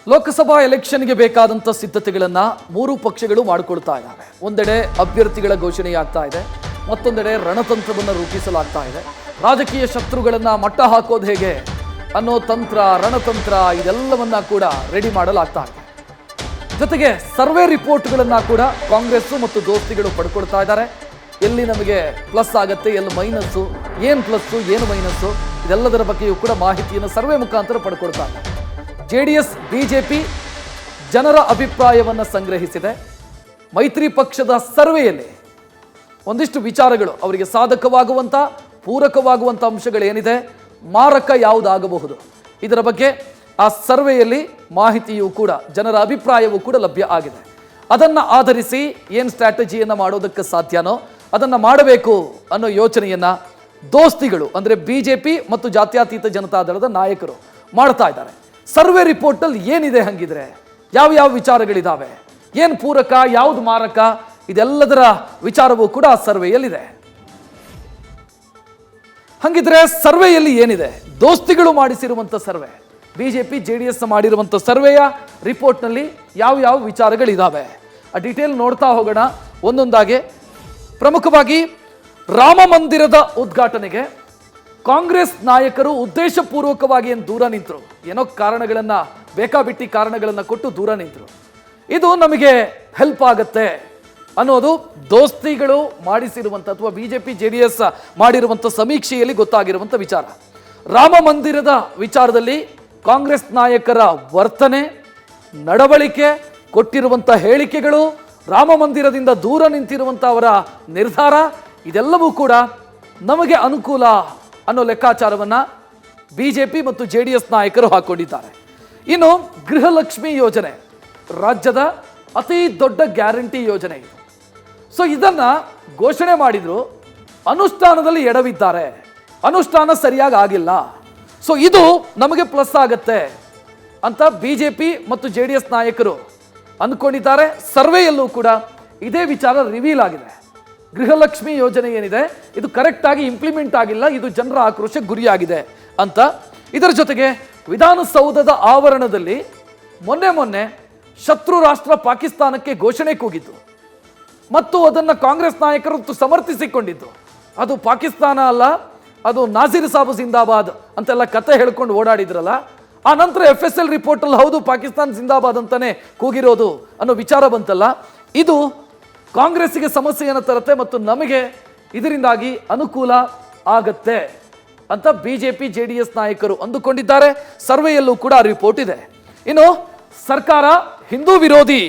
ಲೋಕಸಭಾ ಎಲೆಕ್ಷನ್ಗೆ ಬೇಕಾದಂಥ ಸಿದ್ಧತೆಗಳನ್ನು ಮೂರು ಪಕ್ಷಗಳು ಮಾಡಿಕೊಳ್ತಾ ಇದ್ದಾರೆ. ಒಂದೆಡೆ ಅಭ್ಯರ್ಥಿಗಳ ಘೋಷಣೆಯಾಗ್ತಾ ಇದೆ, ಮತ್ತೊಂದೆಡೆ ರಣತಂತ್ರವನ್ನು ರೂಪಿಸಲಾಗ್ತಾ ಇದೆ. ರಾಜಕೀಯ ಶತ್ರುಗಳನ್ನು ಮಟ್ಟ ಹಾಕೋದು ಹೇಗೆ ಅನ್ನೋ ತಂತ್ರ, ರಣತಂತ್ರ ಇದೆಲ್ಲವನ್ನ ಕೂಡ ರೆಡಿ ಮಾಡಲಾಗ್ತಾ ಇದೆ. ಜೊತೆಗೆ ಸರ್ವೆ ರಿಪೋರ್ಟ್ಗಳನ್ನು ಕೂಡ ಕಾಂಗ್ರೆಸ್ ಮತ್ತು ದೋಸ್ತಿಗಳು ಪಡ್ಕೊಳ್ತಾ ಇದ್ದಾರೆ. ಎಲ್ಲಿ ನಮಗೆ ಪ್ಲಸ್ ಆಗುತ್ತೆ, ಎಲ್ಲಿ ಮೈನಸ್ಸು, ಏನು ಪ್ಲಸ್ಸು ಏನು ಮೈನಸ್ಸು ಇದೆಲ್ಲದರ ಬಗ್ಗೆಯೂ ಕೂಡ ಮಾಹಿತಿಯನ್ನು ಸರ್ವೆ ಮುಖಾಂತರ ಪಡ್ಕೊಳ್ತಾ ಇದ್ದಾರೆ. JDS BJP ಜನರ ಅಭಿಪ್ರಾಯವನ್ನು ಸಂಗ್ರಹಿಸಿದೆ. ಮೈತ್ರಿ ಪಕ್ಷದ ಸರ್ವೆಯಲ್ಲಿ ಒಂದಿಷ್ಟು ವಿಚಾರಗಳು ಅವರಿಗೆ ಸಾಧಕವಾಗುವಂಥ ಪೂರಕವಾಗುವಂಥ ಅಂಶಗಳೇನಿದೆ, ಮಾರಕ ಯಾವುದಾಗಬಹುದು ಇದರ ಬಗ್ಗೆ ಆ ಸರ್ವೆಯಲ್ಲಿ ಮಾಹಿತಿಯೂ ಕೂಡ ಜನರ ಅಭಿಪ್ರಾಯವೂ ಕೂಡ ಲಭ್ಯ ಆಗಿದೆ. ಅದನ್ನು ಆಧರಿಸಿ ಏನು ಸ್ಟ್ರಾಟಜಿಯನ್ನು ಮಾಡೋದಕ್ಕೆ ಸಾಧ್ಯನೋ ಅದನ್ನು ಮಾಡಬೇಕು ಅನ್ನೋ ಯೋಚನೆಯನ್ನು ದೋಸ್ತಿಗಳು ಅಂದರೆ BJP ಮತ್ತು ಜಾತ್ಯತೀತ ಜನತಾದಳದ ನಾಯಕರು ಮಾಡ್ತಾ ಇದ್ದಾರೆ. ಸರ್ವೆ ರಿಪೋರ್ಟಲ್ಲಿ ಏನಿದೆ ಹಂಗಿದ್ರೆ, ಯಾವ ವಿಚಾರಗಳಿದ್ದಾವೆ, ಏನು ಪೂರಕ ಯಾವುದು ಮಾರಕ ಇದೆಲ್ಲದರ ವಿಚಾರವೂ ಕೂಡ ಆ ಸರ್ವೆಯಲ್ಲಿದೆ. ಹಂಗಿದ್ರೆ ಸರ್ವೆಯಲ್ಲಿ ಏನಿದೆ, ದೋಸ್ತಿಗಳು ಮಾಡಿಸಿರುವಂಥ ಸರ್ವೆ, BJP JDS ಮಾಡಿರುವಂಥ ಸರ್ವೆಯ ರಿಪೋರ್ಟ್ನಲ್ಲಿ ಯಾವ ವಿಚಾರಗಳಿದ್ದಾವೆ ಆ ಡೀಟೇಲ್ ನೋಡ್ತಾ ಹೋಗೋಣ ಒಂದೊಂದಾಗೆ. ಪ್ರಮುಖವಾಗಿ ರಾಮ ಮಂದಿರದ ಉದ್ಘಾಟನೆಗೆ ಕಾಂಗ್ರೆಸ್ ನಾಯಕರು ಉದ್ದೇಶಪೂರ್ವಕವಾಗಿ ಏನು ದೂರ ನಿಂತರು, ಏನೋ ಕಾರಣಗಳನ್ನು ಬೇಕಾಬಿಟ್ಟಿ ಕಾರಣಗಳನ್ನು ಕೊಟ್ಟು ದೂರ ನಿಂತರು. ಇದು ನಮಗೆ ಹೆಲ್ಪ್ ಆಗುತ್ತೆ ಅನ್ನೋದು ದೋಸ್ತಿಗಳು ಮಾಡಿಸಿರುವಂಥ ಅಥವಾ BJP JDS ಮಾಡಿರುವಂಥ ಸಮೀಕ್ಷೆಯಲ್ಲಿ ಗೊತ್ತಾಗಿರುವಂಥ ವಿಚಾರ. ರಾಮ ಮಂದಿರದ ವಿಚಾರದಲ್ಲಿ ಕಾಂಗ್ರೆಸ್ ನಾಯಕರ ವರ್ತನೆ, ನಡವಳಿಕೆ, ಕೊಟ್ಟಿರುವಂಥ ಹೇಳಿಕೆಗಳು, ರಾಮ ಮಂದಿರದಿಂದ ದೂರ ನಿಂತಿರುವಂಥ ಅವರ ನಿರ್ಧಾರ ಇದೆಲ್ಲವೂ ಕೂಡ ನಮಗೆ ಅನುಕೂಲ ಅನ್ನೋ ಲೆಕ್ಕಾಚಾರವನ್ನು BJP ಮತ್ತು JDS ನಾಯಕರು ಹಾಕೊಂಡಿದ್ದಾರೆ. ಇನ್ನು ಗೃಹಲಕ್ಷ್ಮಿ ಯೋಜನೆ ರಾಜ್ಯದ ಅತಿ ದೊಡ್ಡ ಗ್ಯಾರಂಟಿ ಯೋಜನೆ ಇದು. ಸೊ ಇದನ್ನು ಘೋಷಣೆ ಮಾಡಿದ್ರು, ಅನುಷ್ಠಾನದಲ್ಲಿ ಎಡವಿದ್ದಾರೆ, ಅನುಷ್ಠಾನ ಸರಿಯಾಗಿ ಆಗಿಲ್ಲ. ಸೊ ಇದು ನಮಗೆ ಪ್ಲಸ್ ಆಗುತ್ತೆ ಅಂತ BJP ಮತ್ತು JDS ನಾಯಕರು ಅಂದ್ಕೊಂಡಿದ್ದಾರೆ. ಸರ್ವೆಯಲ್ಲೂ ಕೂಡ ಇದೇ ವಿಚಾರ ರಿವೀಲ್ ಆಗಿದೆ. ಗೃಹಲಕ್ಷ್ಮಿ ಯೋಜನೆ ಏನಿದೆ ಇದು ಕರೆಕ್ಟಾಗಿ ಇಂಪ್ಲಿಮೆಂಟ್ ಆಗಿಲ್ಲ, ಇದು ಜನರ ಆಕ್ರೋಶಕ್ಕೆ ಗುರಿಯಾಗಿದೆ ಅಂತ. ಇದರ ಜೊತೆಗೆ ವಿಧಾನಸೌಧದ ಆವರಣದಲ್ಲಿ ಮೊನ್ನೆ ಶತ್ರು ರಾಷ್ಟ್ರ ಪಾಕಿಸ್ತಾನಕ್ಕೆ ಘೋಷಣೆ ಕೂಗಿದ್ದು ಮತ್ತು ಅದನ್ನು ಕಾಂಗ್ರೆಸ್ ನಾಯಕರು ಸಮರ್ಥಿಸಿಕೊಂಡಿದ್ದು, ಅದು ಪಾಕಿಸ್ತಾನ ಅಲ್ಲ, ಅದು ನಾಜೀರ್ ಸಾಬ್ ಜಿಂದಾಬಾದ್ ಅಂತೆಲ್ಲ ಕತೆ ಹೇಳ್ಕೊಂಡು ಓಡಾಡಿದ್ರಲ್ಲ, ಆ ನಂತರ FSL ರಿಪೋರ್ಟಲ್ಲಿ ಹೌದು ಪಾಕಿಸ್ತಾನ ಜಿಂದಾಬಾದ್ ಅಂತಾನೆ ಕೂಗಿರೋದು ಅನ್ನೋ ವಿಚಾರ ಬಂತಲ್ಲ, ಇದು ಕಾಂಗ್ರೆಸ್ಸಿಗೆ ಸಮಸ್ಯೆಯನ್ನು ತರುತ್ತೆ ಮತ್ತು ನಮಗೆ ಇದರಿಂದಾಗಿ ಅನುಕೂಲ ಆಗತ್ತೆ ಅಂತ BJP JDS ನಾಯಕರು ಅಂದುಕೊಂಡಿದ್ದಾರೆ. ಸರ್ವೆಯಲ್ಲೂ ಕೂಡ ರಿಪೋರ್ಟ್ ಇದೆ. ಇನ್ನು ಸರ್ಕಾರ ಹಿಂದೂ ವಿರೋಧಿ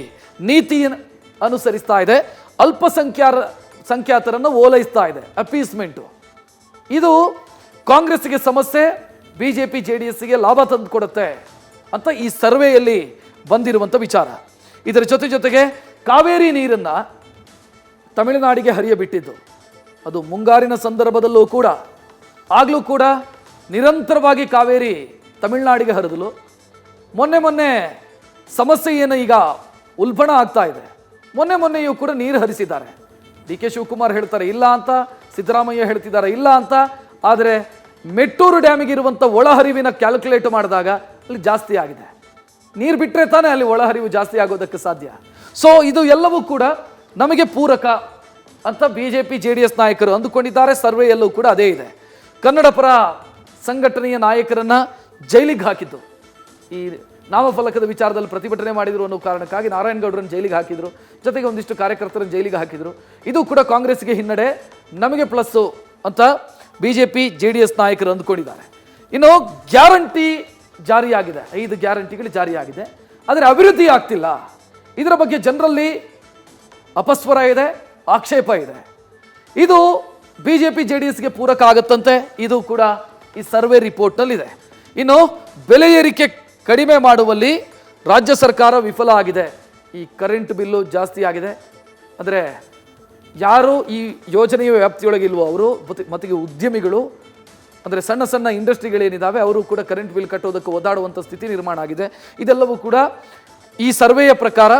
ನೀತಿಯನ್ನು ಅನುಸರಿಸ್ತಾ ಇದೆ, ಅಲ್ಪಸಂಖ್ಯಾತರನ್ನು ಓಲೈಸ್ತಾ ಇದೆ, ಅಪೀಸ್ಮೆಂಟು. ಇದು ಕಾಂಗ್ರೆಸ್ಸಿಗೆ ಸಮಸ್ಯೆ, BJP JDSಗೆ ಲಾಭ ತಂದು ಕೊಡುತ್ತೆ ಅಂತ ಈ ಸರ್ವೆಯಲ್ಲಿ ಬಂದಿರುವಂಥ ವಿಚಾರ. ಇದರ ಜೊತೆಗೆ ಕಾವೇರಿ ನೀರನ್ನು ತಮಿಳುನಾಡಿಗೆ ಹರಿಯಬಿಟ್ಟಿದ್ದು, ಅದು ಮುಂಗಾರಿನ ಸಂದರ್ಭದಲ್ಲೂ ಕೂಡ, ಆಗಲೂ ಕೂಡ ನಿರಂತರವಾಗಿ ಕಾವೇರಿ ತಮಿಳುನಾಡಿಗೆ ಹರಿದಲು. ಮೊನ್ನೆ ಸಮಸ್ಯೆ ಏನು ಈಗ ಉಲ್ಬಣ ಆಗ್ತಾ ಇದೆ. ಮೊನ್ನೆಯೂ ಕೂಡ ನೀರು ಹರಿಸಿದ್ದಾರೆ. DK ಶಿವಕುಮಾರ್ ಹೇಳ್ತಾರೆ ಇಲ್ಲ ಅಂತ, ಸಿದ್ದರಾಮಯ್ಯ ಹೇಳ್ತಿದ್ದಾರೆ ಇಲ್ಲ ಅಂತ. ಆದರೆ ಮೆಟ್ಟೂರು ಡ್ಯಾಮಿಗೆ ಇರುವಂಥ ಒಳಹರಿವಿನ ಕ್ಯಾಲ್ಕುಲೇಟ್ ಮಾಡಿದಾಗ ಅಲ್ಲಿ ಜಾಸ್ತಿ ಆಗಿದೆ. ನೀರು ಬಿಟ್ಟರೆ ತಾನೇ ಅಲ್ಲಿ ಒಳಹರಿವು ಜಾಸ್ತಿ ಆಗೋದಕ್ಕೆ ಸಾಧ್ಯ. ಸೊ ಇದು ಎಲ್ಲವೂ ಕೂಡ ನಮಗೆ ಪೂರಕ ಅಂತ BJP JDS ನಾಯಕರು ಅಂದುಕೊಂಡಿದ್ದಾರೆ. ಸರ್ವೆಯಲ್ಲೂ ಕೂಡ ಅದೇ ಇದೆ. ಕನ್ನಡ ಪರ ಸಂಘಟನೆಯ ನಾಯಕರನ್ನು ಜೈಲಿಗೆ ಹಾಕಿದ್ದು, ಈ ನಾಮಫಲಕದ ವಿಚಾರದಲ್ಲಿ ಪ್ರತಿಭಟನೆ ಮಾಡಿದ್ರು ಅನ್ನೋ ಕಾರಣಕ್ಕಾಗಿ ನಾರಾಯಣಗೌಡರನ್ನು ಜೈಲಿಗೆ ಹಾಕಿದ್ರು, ಜೊತೆಗೆ ಒಂದಿಷ್ಟು ಕಾರ್ಯಕರ್ತರನ್ನು ಜೈಲಿಗೆ ಹಾಕಿದ್ರು. ಇದು ಕೂಡ ಕಾಂಗ್ರೆಸ್ಗೆ ಹಿನ್ನಡೆ, ನಮಗೆ ಪ್ಲಸ್ಸು ಅಂತ BJP JDS ನಾಯಕರು ಅಂದುಕೊಂಡಿದ್ದಾರೆ. ಇನ್ನು ಗ್ಯಾರಂಟಿ ಜಾರಿಯಾಗಿದೆ, 5 ಗ್ಯಾರಂಟಿಗಳು ಜಾರಿಯಾಗಿದೆ, ಆದರೆ ಅಭಿವೃದ್ಧಿ ಆಗ್ತಿಲ್ಲ. ಇದರ ಬಗ್ಗೆ ಜನರಲ್ಲಿ ಅಪಸ್ವರ ಇದೆ, ಆಕ್ಷೇಪ ಇದೆ. ಇದು BJP JDSಗೆ ಪೂರಕ ಆಗತ್ತಂತೆ. ಇದು ಕೂಡ ಈ ಸರ್ವೆ ರಿಪೋರ್ಟ್ನಲ್ಲಿದೆ. ಇನ್ನು ಬೆಲೆ ಏರಿಕೆ ಕಡಿಮೆ ಮಾಡುವಲ್ಲಿ ರಾಜ್ಯ ಸರ್ಕಾರ ವಿಫಲ ಆಗಿದೆ. ಈ ಕರೆಂಟ್ ಬಿಲ್ಲು ಜಾಸ್ತಿ ಆಗಿದೆ. ಅಂದರೆ ಯಾರು ಈ ಯೋಜನೆಯ ವ್ಯಾಪ್ತಿಯೊಳಗಿಲ್ವೋ ಅವರು ಮತ್ತು ಉದ್ಯಮಿಗಳು, ಅಂದರೆ ಸಣ್ಣ ಇಂಡಸ್ಟ್ರಿಗಳೇನಿದ್ದಾವೆ ಅವರು ಕೂಡ ಕರೆಂಟ್ ಬಿಲ್ ಕಟ್ಟೋದಕ್ಕೆ ಒದ್ದಾಡುವಂಥ ಸ್ಥಿತಿ ನಿರ್ಮಾಣ ಆಗಿದೆ. ಇದೆಲ್ಲವೂ ಕೂಡ ಈ ಸರ್ವೆಯ ಪ್ರಕಾರ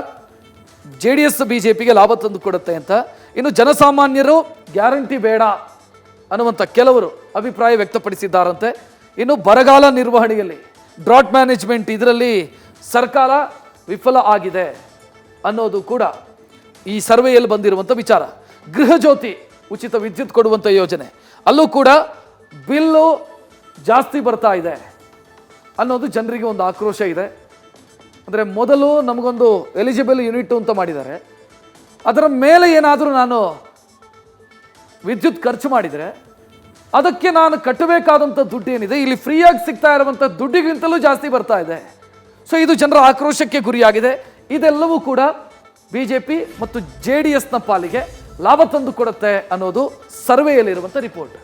JDS BJPಗೆ ಲಾಭ ತಂದು ಕೊಡುತ್ತೆ ಅಂತ. ಇನ್ನು ಜನಸಾಮಾನ್ಯರು ಗ್ಯಾರಂಟಿ ಬೇಡ ಅನ್ನುವಂಥ ಕೆಲವರು ಅಭಿಪ್ರಾಯ ವ್ಯಕ್ತಪಡಿಸಿದ್ದಾರಂತೆ. ಇನ್ನು ಬರಗಾಲ ನಿರ್ವಹಣೆಯಲ್ಲಿ ಡ್ರಾಟ್ ಮ್ಯಾನೇಜ್ಮೆಂಟ್ ಇದರಲ್ಲಿ ಸರ್ಕಾರ ವಿಫಲ ಆಗಿದೆ ಅನ್ನೋದು ಕೂಡ ಈ ಸರ್ವೆಯಲ್ಲಿ ಬಂದಿರುವಂಥ ವಿಚಾರ. ಗೃಹ ಜ್ಯೋತಿ ಉಚಿತ ವಿದ್ಯುತ್ ಕೊಡುವಂಥ ಯೋಜನೆ, ಅಲ್ಲೂ ಕೂಡ ಬಿಲ್ಲು ಜಾಸ್ತಿ ಬರ್ತಾ ಇದೆ ಅನ್ನೋದು ಜನರಿಗೆ ಒಂದು ಆಕ್ರೋಶ ಇದೆ. ಅಂದರೆ ಮೊದಲು ನಮಗೊಂದು ಎಲಿಜಿಬಲ್ ಯೂನಿಟ್ ಅಂತ ಮಾಡಿದ್ದಾರೆ, ಅದರ ಮೇಲೆ ಏನಾದರೂ ನಾನು ವಿದ್ಯುತ್ ಖರ್ಚು ಮಾಡಿದರೆ ಅದಕ್ಕೆ ನಾನು ಕಟ್ಟಬೇಕಾದಂಥ ದುಡ್ಡು ಏನಿದೆ, ಇಲ್ಲಿ ಫ್ರೀಯಾಗಿ ಸಿಗ್ತಾ ಇರುವಂಥ ದುಡ್ಡಿಗಿಂತಲೂ ಜಾಸ್ತಿ ಬರ್ತಾ ಇದೆ. ಸೊ ಇದು ಜನರ ಆಕ್ರೋಶಕ್ಕೆ ಗುರಿಯಾಗಿದೆ. ಇದೆಲ್ಲವೂ ಕೂಡ BJP ಮತ್ತು JDSನ ಪಾಲಿಗೆ ಲಾಭ ತಂದು ಕೊಡುತ್ತೆ ಅನ್ನೋದು ಸರ್ವೆಯಲ್ಲಿರುವಂಥ ರಿಪೋರ್ಟ್.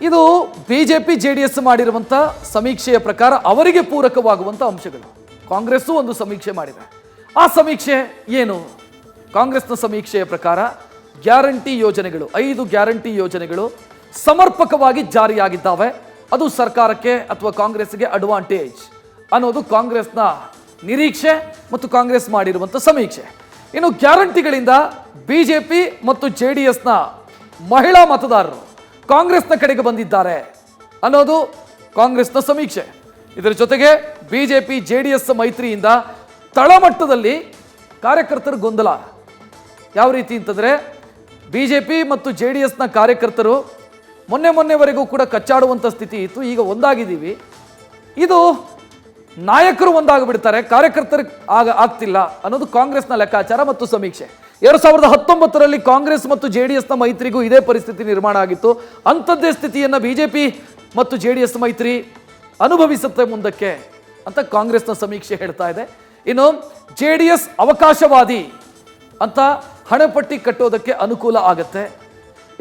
ಇದು BJP JDS ಮಾಡಿರುವಂಥ ಸಮೀಕ್ಷೆಯ ಪ್ರಕಾರ ಅವರಿಗೆ ಪೂರಕವಾಗುವಂಥ ಅಂಶಗಳು. ಕಾಂಗ್ರೆಸ್ಸು ಒಂದು ಸಮೀಕ್ಷೆ ಮಾಡಿದೆ. ಆ ಸಮೀಕ್ಷೆ ಏನು? ಕಾಂಗ್ರೆಸ್ನ ಸಮೀಕ್ಷೆಯ ಪ್ರಕಾರ ಗ್ಯಾರಂಟಿ ಯೋಜನೆಗಳು, 5 ಗ್ಯಾರಂಟಿ ಯೋಜನೆಗಳು ಸಮರ್ಪಕವಾಗಿ ಜಾರಿಯಾಗಿದ್ದಾವೆ. ಅದು ಸರ್ಕಾರಕ್ಕೆ ಅಥವಾ ಕಾಂಗ್ರೆಸ್ಗೆ ಅಡ್ವಾಂಟೇಜ್ ಅನ್ನೋದು ಕಾಂಗ್ರೆಸ್ನ ನಿರೀಕ್ಷೆ ಮತ್ತು ಕಾಂಗ್ರೆಸ್ ಮಾಡಿರುವಂಥ ಸಮೀಕ್ಷೆ. ಇನ್ನು ಗ್ಯಾರಂಟಿಗಳಿಂದ BJP ಮತ್ತು JDSನ ಮಹಿಳಾ ಮತದಾರರು ಕಾಂಗ್ರೆಸ್ನ ಕಡೆಗೆ ಬಂದಿದ್ದಾರೆ ಅನ್ನೋದು ಕಾಂಗ್ರೆಸ್ನ ಸಮೀಕ್ಷೆ. ಇದರ ಜೊತೆಗೆ BJP JDS ಮೈತ್ರಿಯಿಂದ ತಳಮಟ್ಟದಲ್ಲಿ ಕಾರ್ಯಕರ್ತರ ಗೊಂದಲ ಯಾವ ರೀತಿ ಅಂತಂದರೆ, BJP ಮತ್ತು JDSನ ಕಾರ್ಯಕರ್ತರು ಮೊನ್ನೆವರೆಗೂ ಕೂಡ ಕಚ್ಚಾಡುವಂಥ ಸ್ಥಿತಿ ಇತ್ತು. ಈಗ ಒಂದಾಗಿದ್ದೀವಿ, ಇದು ನಾಯಕರು ಒಂದಾಗಿಬಿಡ್ತಾರೆ, ಕಾರ್ಯಕರ್ತರು ಆಗ್ತಿಲ್ಲ ಅನ್ನೋದು ಕಾಂಗ್ರೆಸ್ನ ಲೆಕ್ಕಾಚಾರ ಮತ್ತು ಸಮೀಕ್ಷೆ. 2019ರಲ್ಲಿ ಕಾಂಗ್ರೆಸ್ ಮತ್ತು JDSನ ಮೈತ್ರಿಗೂ ಇದೇ ಪರಿಸ್ಥಿತಿ ನಿರ್ಮಾಣ ಆಗಿತ್ತು. ಅಂಥದ್ದೇ ಸ್ಥಿತಿಯನ್ನು BJP ಮತ್ತು JDS ಮೈತ್ರಿ ಅನುಭವಿಸುತ್ತೆ ಮುಂದಕ್ಕೆ ಅಂತ ಕಾಂಗ್ರೆಸ್ನ ಸಮೀಕ್ಷೆ ಹೇಳ್ತಾ ಇದೆ. ಇನ್ನು JDS ಅವಕಾಶವಾದಿ ಅಂತ ಹಣಪಟ್ಟಿ ಕಟ್ಟೋದಕ್ಕೆ ಅನುಕೂಲ ಆಗುತ್ತೆ.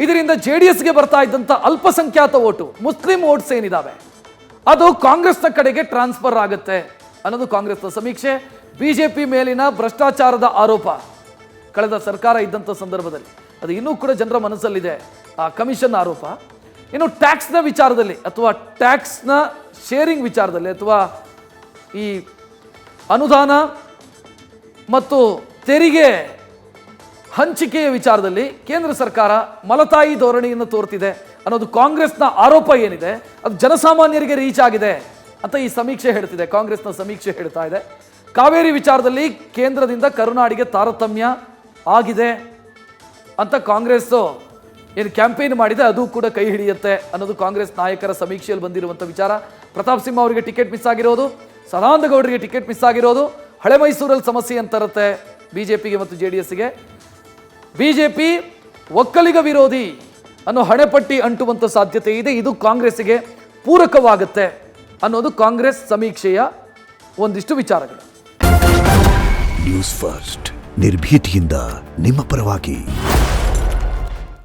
ಇದರಿಂದ JDSಗೆ ಬರ್ತಾ ಇದ್ದಂಥ ಅಲ್ಪಸಂಖ್ಯಾತ ಓಟು, ಮುಸ್ಲಿಂ ಓಟ್ಸ್ ಏನಿದಾವೆ, ಅದು ಕಾಂಗ್ರೆಸ್ನ ಕಡೆಗೆ ಟ್ರಾನ್ಸ್ಫರ್ ಆಗುತ್ತೆ ಅನ್ನೋದು ಕಾಂಗ್ರೆಸ್ನ ಸಮೀಕ್ಷೆ. BJP ಮೇಲಿನ ಭ್ರಷ್ಟಾಚಾರದ ಆರೋಪ ಕಳೆದ ಸರ್ಕಾರ ಇದ್ದಂಥ ಸಂದರ್ಭದಲ್ಲಿ ಅದು ಇನ್ನೂ ಕೂಡ ಜನರ ಮನಸ್ಸಲ್ಲಿದೆ, ಆ ಕಮಿಷನ್ ಆರೋಪ. ಇನ್ನು ಟ್ಯಾಕ್ಸ್ನ ವಿಚಾರದಲ್ಲಿ ಅಥವಾ ಟ್ಯಾಕ್ಸ್ನ ಶೇರಿಂಗ್ ವಿಚಾರದಲ್ಲಿ ಅಥವಾ ಈ ಅನುದಾನ ಮತ್ತು ತೆರಿಗೆ ಹಂಚಿಕೆಯ ವಿಚಾರದಲ್ಲಿ ಕೇಂದ್ರ ಸರ್ಕಾರ ಮಲತಾಯಿ ಧೋರಣೆಯನ್ನು ತೋರ್ತಿದೆ ಅನ್ನೋದು ಕಾಂಗ್ರೆಸ್ನ ಆರೋಪ ಏನಿದೆ, ಅದು ಜನಸಾಮಾನ್ಯರಿಗೆ ರೀಚ್ ಆಗಿದೆ ಅಂತ ಈ ಸಮೀಕ್ಷೆ ಹೇಳ್ತಿದೆ. ಕಾಂಗ್ರೆಸ್ನ ಸಮೀಕ್ಷೆ ಹೇಳ್ತಾ ಇದೆ. ಕಾವೇರಿ ವಿಚಾರದಲ್ಲಿ ಕೇಂದ್ರದಿಂದ ಕರುನಾಡಿಗೆ ತಾರತಮ್ಯ ಆಗಿದೆ ಅಂತ ಕಾಂಗ್ರೆಸ್ ಏನು ಕ್ಯಾಂಪೇನ್ ಮಾಡಿದೆ ಅದು ಕೂಡ ಕೈ ಹಿಡಿಯುತ್ತೆ ಅನ್ನೋದು ಕಾಂಗ್ರೆಸ್ ನಾಯಕರ ಸಮೀಕ್ಷೆಯಲ್ಲಿ ಬಂದಿರುವಂಥ ವಿಚಾರ. ಪ್ರತಾಪ್ ಸಿಂಹ ಅವರಿಗೆ ಟಿಕೆಟ್ ಮಿಸ್ ಆಗಿರೋದು, ಸದಾನಂದ ಗೌಡರಿಗೆ ಟಿಕೆಟ್ ಮಿಸ್ ಆಗಿರೋದು ಹಳೆ ಮೈಸೂರಲ್ಲಿ ಸಮಸ್ಯೆ ಅಂತರುತ್ತೆ BJPಗೆ ಮತ್ತು JDSಗೆ. BJP ಒಕ್ಕಲಿಗ ವಿರೋಧಿ ಅನ್ನೋ ಹಣೆಪಟ್ಟಿ ಅಂಟುವಂಥ ಸಾಧ್ಯತೆ ಇದೆ. ಇದು ಕಾಂಗ್ರೆಸ್ಸಿಗೆ ಪೂರಕವಾಗುತ್ತೆ ಅನ್ನೋದು ಕಾಂಗ್ರೆಸ್ ಸಮೀಕ್ಷೆಯ ಒಂದಿಷ್ಟು ವಿಚಾರಗಳು. ನ್ಯೂಸ್ ಫಸ್ಟ್ ನಿರ್ಭೀತಿಯಿಂದ ನಿಮ್ಮ ಪರವಾಗಿ.